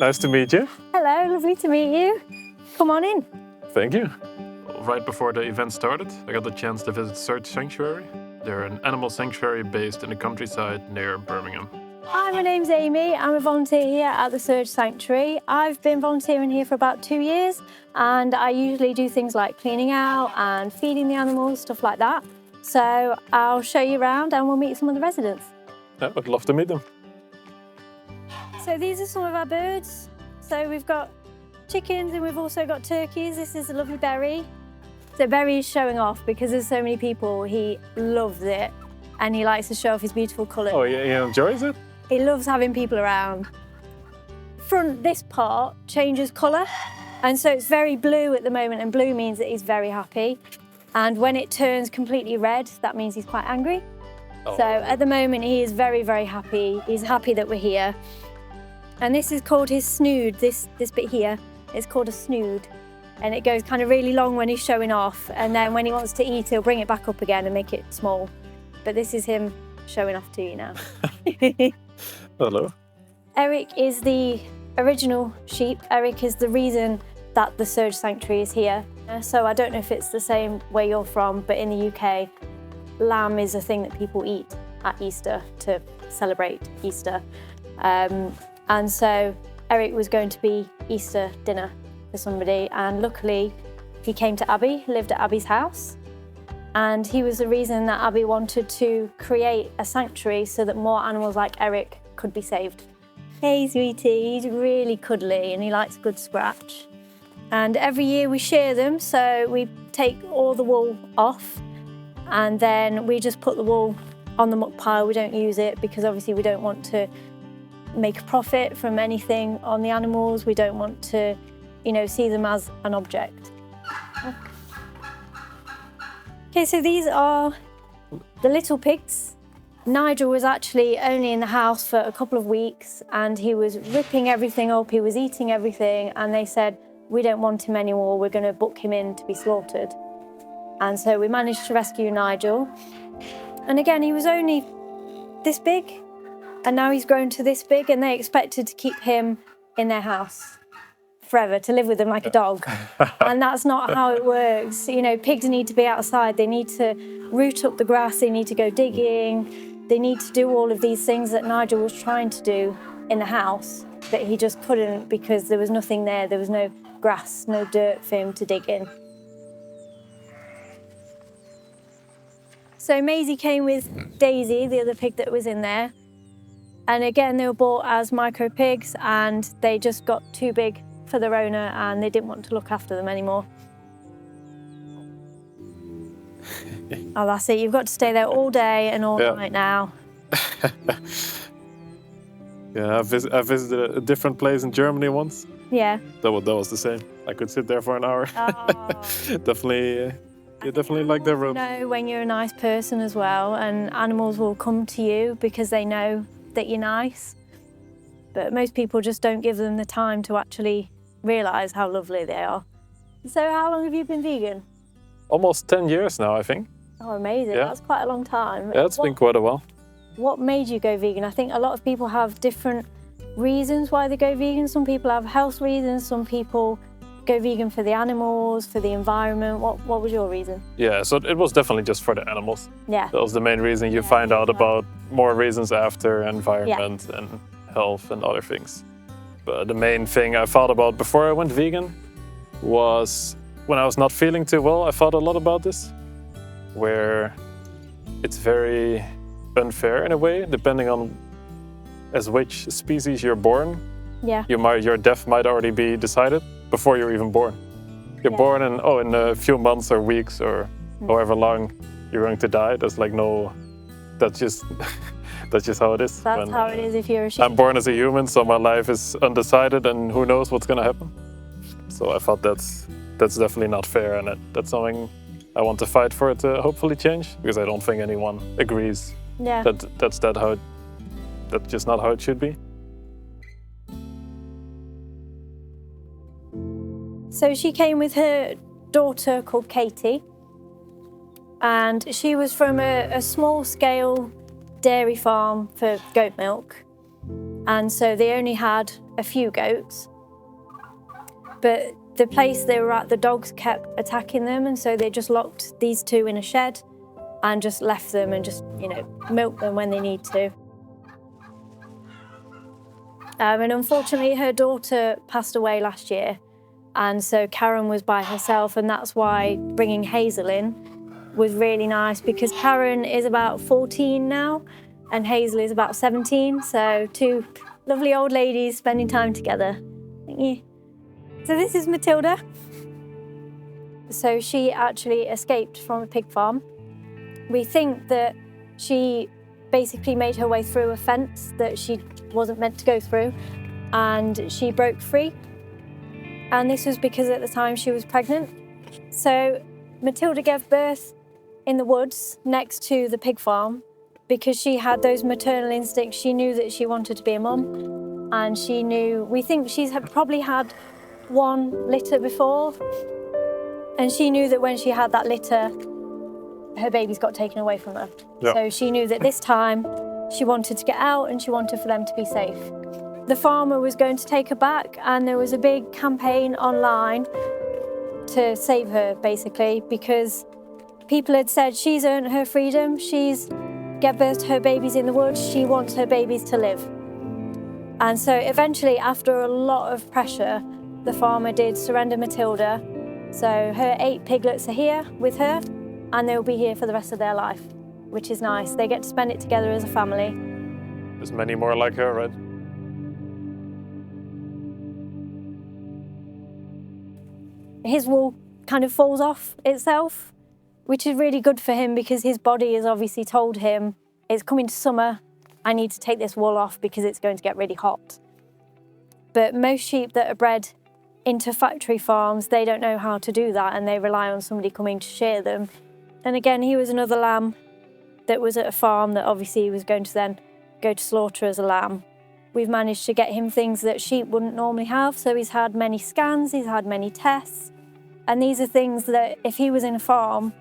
nice to meet you. Hello, lovely to meet you. Come on in. Thank you. Right before the event started, I got the chance to visit Search Sanctuary. They're an animal sanctuary based in the countryside near Birmingham. Hi, my name's Amy. I'm a volunteer here at the Surge Sanctuary. I've been volunteering here for about 2 years, and I usually do things like cleaning out and feeding the animals, stuff like that. So I'll show you around and we'll meet some of the residents. Yeah, I'd love to meet them. So these are some of our birds. So we've got chickens and we've also got turkeys. This is a lovely Berry. So Berry is showing off because there's so many people. He loves it and he likes to show off his beautiful colours. Oh, yeah, he enjoys it? He loves having people around. This part changes colour, and so it's very blue at the moment, and blue means that he's very happy. And when it turns completely red, that means he's quite angry. Oh. So at the moment he is very, very happy. He's happy that we're here. And this is called his snood, this bit here. It's called a snood. And it goes kind of really long when he's showing off, and then when he wants to eat, he'll bring it back up again and make it small. But this is him showing off to you now. Hello. Eric is the original sheep. Eric is the reason that the Surge Sanctuary is here. So I don't know if it's the same where you're from, but in the UK, lamb is a thing that people eat at Easter to celebrate Easter. And so Eric was going to be Easter dinner for somebody, and luckily he came to Abby, lived at Abby's house, and he was the reason that Abby wanted to create a sanctuary so that more animals like Eric could be saved. Hey sweetie, he's really cuddly and he likes a good scratch. And every year we shear them, so we take all the wool off and then we just put the wool on the muck pile. We don't use it because obviously we don't want to make a profit from anything on the animals. We don't want to, see them as an object. Okay, so these are the little pigs. Nigel was actually only in the house for a couple of weeks and he was ripping everything up, he was eating everything, and they said, we don't want him anymore, we're going to book him in to be slaughtered. And so we managed to rescue Nigel. And again, he was only this big, and now he's grown to this big, and they expected to keep him in their house forever, to live with them like a dog. And that's not how it works. Pigs need to be outside, they need to root up the grass, they need to go digging, they need to do all of these things that Nigel was trying to do in the house, but he just couldn't because there was nothing there, there was no grass, no dirt for him to dig in. So Maisie came with Daisy, the other pig that was in there. And again, they were bought as micro pigs and they just got too big for their owner and they didn't want to look after them anymore. Oh, that's it. You've got to stay there all day and all night now. Yeah, I visited a different place in Germany once. Yeah. That was the same. I could sit there for an hour. Oh. Definitely like their room. When you're a nice person as well, and animals will come to you because they know that you're nice. But most people just don't give them the time to actually realise how lovely they are. So how long have you been vegan? Almost 10 years now, I think. Oh, amazing. Yeah. That's quite a long time. Yeah, it's been quite a while. What made you go vegan? I think a lot of people have different reasons why they go vegan. Some people have health reasons, some people go vegan for the animals, for the environment. What was your reason? Yeah, so it was definitely just for the animals. Yeah. That was the main reason. You find out about more reasons after, environment and health and other things. But the main thing I thought about before I went vegan was when I was not feeling too well, I thought a lot about this, where it's very unfair in a way, depending on as which species you're born. Yeah. Your death might already be decided before you're even born. You're born and in a few months or weeks or however long you're going to die. There's like no, that's just how it is. That's how it is if you're a sheep. I'm born as a human, so my life is undecided and who knows what's gonna happen. So I thought that's definitely not fair, and that's something I want to fight for it to hopefully change, because I don't think anyone agrees that's just not how it should be. So she came with her daughter called Katie, and she was from a small-scale dairy farm for goat milk. And so they only had a few goats. But the place they were at, the dogs kept attacking them, and so they just locked these two in a shed and just left them and just, you know, milked them when they need to. And unfortunately, her daughter passed away last year, and so Karen was by herself, and that's why bringing Hazel in was really nice, because Karen is about 14 now, and Hazel is about 17, so two lovely old ladies spending time together. Thank you. So this is Matilda. So she actually escaped from a pig farm. We think that she basically made her way through a fence that she wasn't meant to go through, and she broke free. And this was because at the time she was pregnant. So Matilda gave birth in the woods next to the pig farm because she had those maternal instincts. She knew that she wanted to be a mum, and she knew, we think she's probably had one litter before, and she knew that when she had that litter, her babies got taken away from her. Yeah. So she knew that this time she wanted to get out and she wanted for them to be safe. The farmer was going to take her back, and there was a big campaign online to save her, basically, because people had said she's earned her freedom, she's gave birth to her babies in the woods, she wants her babies to live. And so eventually, after a lot of pressure, the farmer did surrender Matilda. So her 8 piglets are here with her, and they'll be here for the rest of their life, which is nice. They get to spend it together as a family. There's many more like her, right? His wool kind of falls off itself, which is really good for him because his body has obviously told him, it's coming to summer, I need to take this wool off because it's going to get really hot. But most sheep that are bred into factory farms, they don't know how to do that, and they rely on somebody coming to shear them. And again, he was another lamb that was at a farm that obviously he was going to then go to slaughter as a lamb. We've managed to get him things that sheep wouldn't normally have, so he's had many scans, he's had many tests, and these are things that if he was in a farm,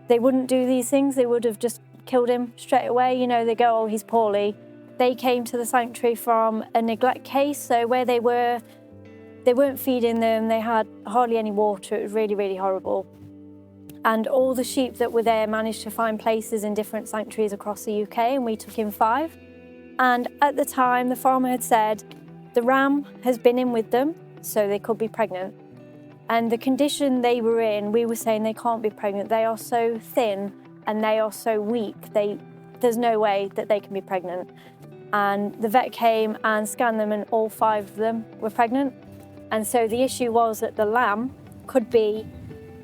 they wouldn't do these things, they would have just killed him straight away. You know, they go, oh, he's poorly. They came to the sanctuary from a neglect case, so where they weren't feeding them, they had hardly any water, it was really, really horrible. And all the sheep that were there managed to find places in different sanctuaries across the UK, and we took in 5. And at the time, the farmer had said, the ram has been in with them, so they could be pregnant. And the condition they were in, we were saying they can't be pregnant. They are so thin and they are so weak, there's no way that they can be pregnant. And the vet came and scanned them, and all 5 of them were pregnant. And so the issue was that the lamb could be,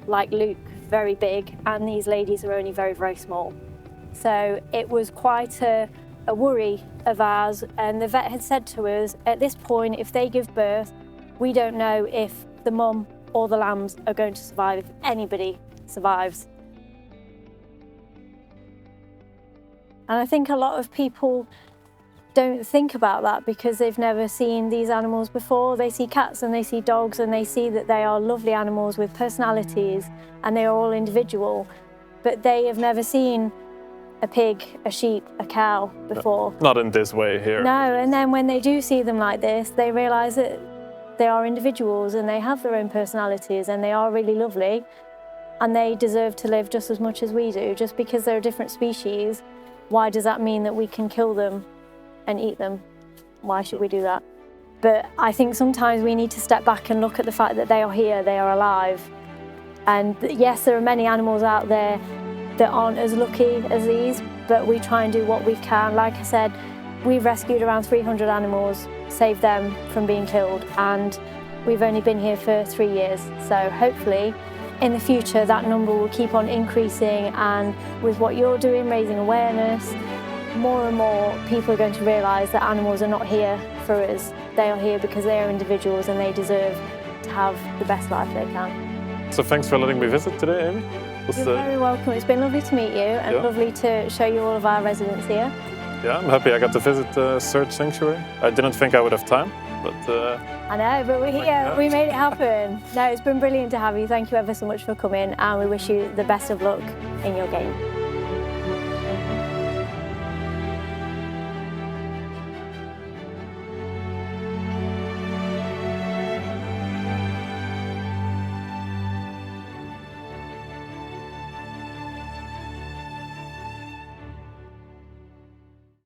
like Luke, very big, and these ladies are only very, very small. So it was quite a worry of ours, and the vet had said to us, at this point, if they give birth, we don't know if the mum or the lambs are going to survive, if anybody survives. And I think a lot of people don't think about that because they've never seen these animals before. They see cats and they see dogs, and they see that they are lovely animals with personalities and they are all individual, but they have never seen a pig, a sheep, a cow before. Not in this way here. No, and then when they do see them like this, they realise that they are individuals and they have their own personalities and they are really lovely, and they deserve to live just as much as we do. Just because they're a different species, why does that mean that we can kill them and eat them? Why should we do that? But I think sometimes we need to step back and look at the fact that they are here, they are alive. And yes, there are many animals out there that aren't as lucky as these, but we try and do what we can. Like I said, we've rescued around 300 animals, saved them from being killed, and we've only been here for 3 years. So hopefully in the future that number will keep on increasing, and with what you're doing, raising awareness, more and more people are going to realise that animals are not here for us. They are here because they are individuals and they deserve to have the best life they can. So thanks for letting me visit today, Amy. You're very welcome. It's been lovely to meet you, and lovely to show you all of our residents here. Yeah, I'm happy I got to visit the Search Sanctuary. I didn't think I would have time, but... I know, but we're here. We made it happen. No, it's been brilliant to have you. Thank you ever so much for coming, and we wish you the best of luck in your game.